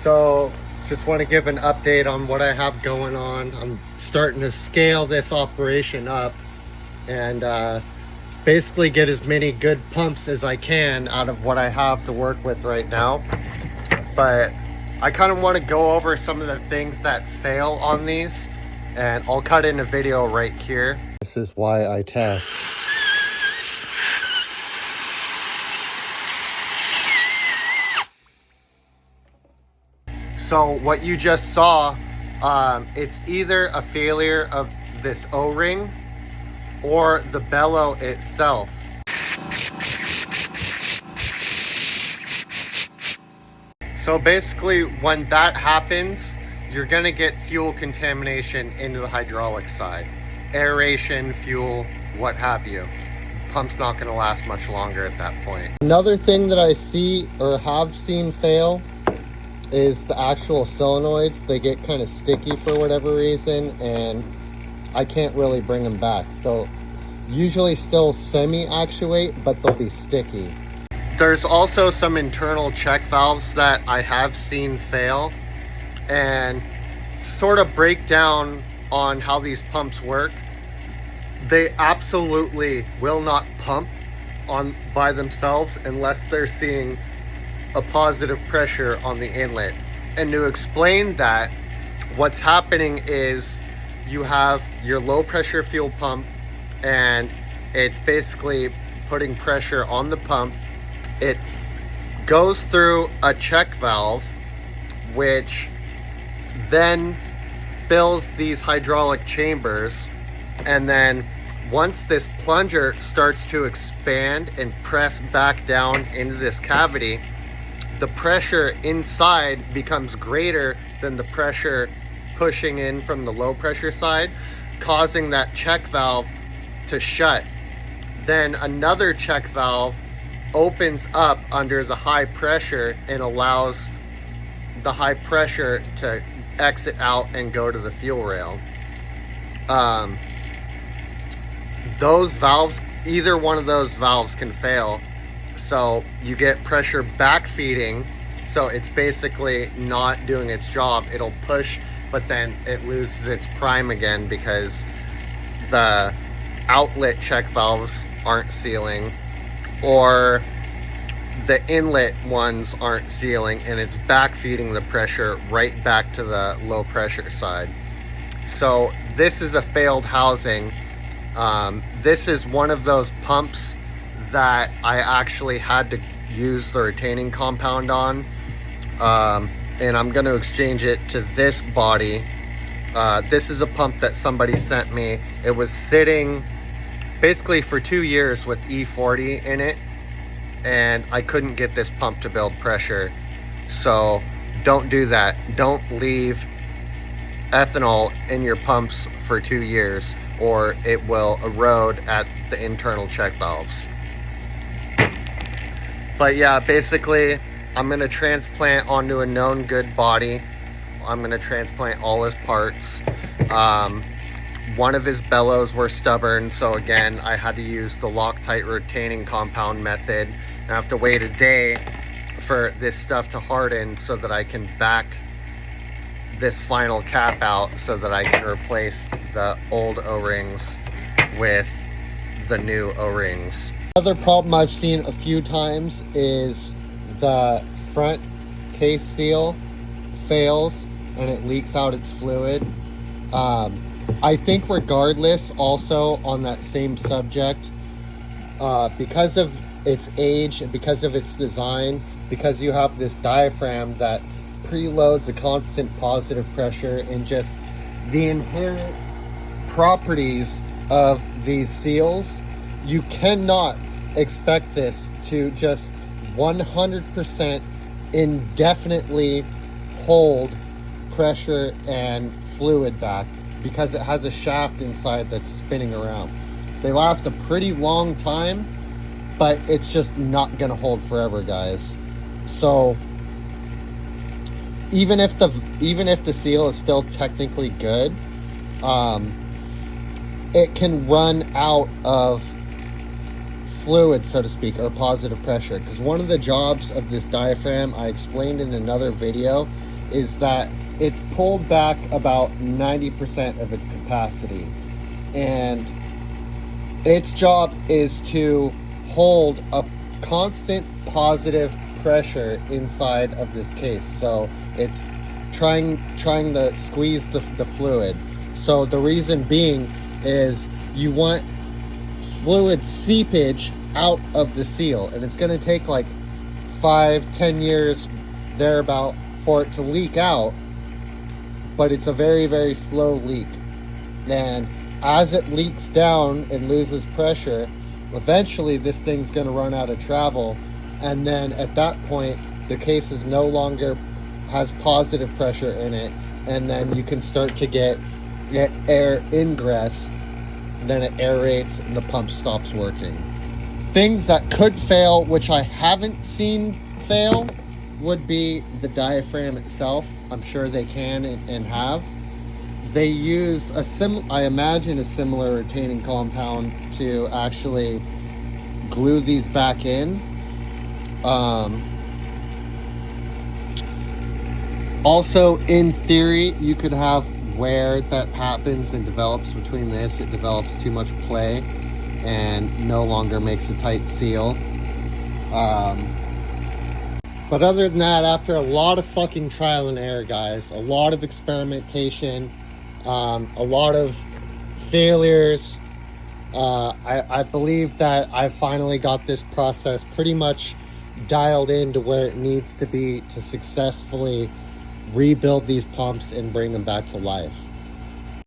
So just want to give an update on what I have going on. I'm starting to scale this operation up and basically get as many good pumps as I can out of what I have to work with right now. But I kind of want to go over some of the things that fail on these, and I'll cut in a video right here. This is why I test. So what you just saw, it's either a failure of this O-ring or the bellow itself. So basically when that happens, you're gonna get fuel contamination into the hydraulic side. Aeration, fuel, what have you. Pump's not gonna last much longer at that point. Another thing that I see or have seen fail is the actual solenoids. They get kind of sticky for whatever reason, and I can't really bring them back. They'll usually still semi-actuate, but they'll be sticky. There's also some internal check valves that I have seen fail, and sort of break down on how these pumps work. They absolutely will not pump on by themselves unless they're seeing a positive pressure on the inlet. And to explain that, what's happening is you have your low pressure fuel pump, and it's basically putting pressure on the pump. It goes through a check valve, which then fills these hydraulic chambers, and then once this plunger starts to expand and press back down into this cavity, the pressure inside becomes greater than the pressure pushing in from the low pressure side, causing that check valve to shut. Then another check valve opens up under the high pressure and allows the high pressure to exit out and go to the fuel rail. Those valves, either one of those valves can fail. So you get pressure back feeding, so it's basically not doing its job. It'll push, but then it loses its prime again because the outlet check valves aren't sealing, or the inlet ones aren't sealing, and it's back feeding the pressure right back to the low pressure side. So this is a failed housing. This is one of those pumps that I actually had to use the retaining compound on, and I'm going to exchange it to this body. This is a pump that somebody sent me. It was sitting basically for 2 years with E40 in it, and I couldn't get this pump to build pressure. So don't do that. Don't leave ethanol in your pumps for 2 years, or it will erode at the internal check valves. But yeah, basically I'm going to transplant onto a known good body. I'm going to transplant all his parts. One of his bellows were stubborn, so again I had to use the Loctite retaining compound method. I have to wait a day for this stuff to harden so that I can back this final cap out, so that I can replace the old O-rings with the new O-rings. Another problem I've seen a few times is the front case seal fails and it leaks out its fluid. I think regardless, also on that same subject, because of its age and because of its design, because you have this diaphragm that preloads a constant positive pressure, and just the inherent properties of these seals, you cannot expect this to just 100% indefinitely hold pressure and fluid back, because it has a shaft inside that's spinning around. They last a pretty long time, but it's just not gonna hold forever, guys. So even if the seal is still technically good, it can run out of fluid, so to speak, or positive pressure. Because one of the jobs of this diaphragm, I explained in another video, is that it's pulled back about 90% of its capacity, and its job is to hold a constant positive pressure inside of this case. So it's trying to squeeze the fluid. So the reason being is you want fluid seepage out of the seal, and it's going to take like 5-10 years thereabout for it to leak out, but it's a very, very slow leak. And as it leaks down and loses pressure, eventually this thing's going to run out of travel, and then at that point the case is no longer has positive pressure in it, and then you can start to get air ingress. Then it aerates and the pump stops working. Things that could fail, which I haven't seen fail, would be the diaphragm itself. I'm sure they can and have. They use I imagine a similar retaining compound to actually glue these back in. Also, in theory, you could have wear that happens and develops between this. It develops too much play and no longer makes a tight seal. But other than that, after a lot of fucking trial and error, guys, a lot of experimentation, a lot of failures, I believe that I finally got this process pretty much dialed in to where it needs to be to successfully rebuild these pumps and bring them back to life.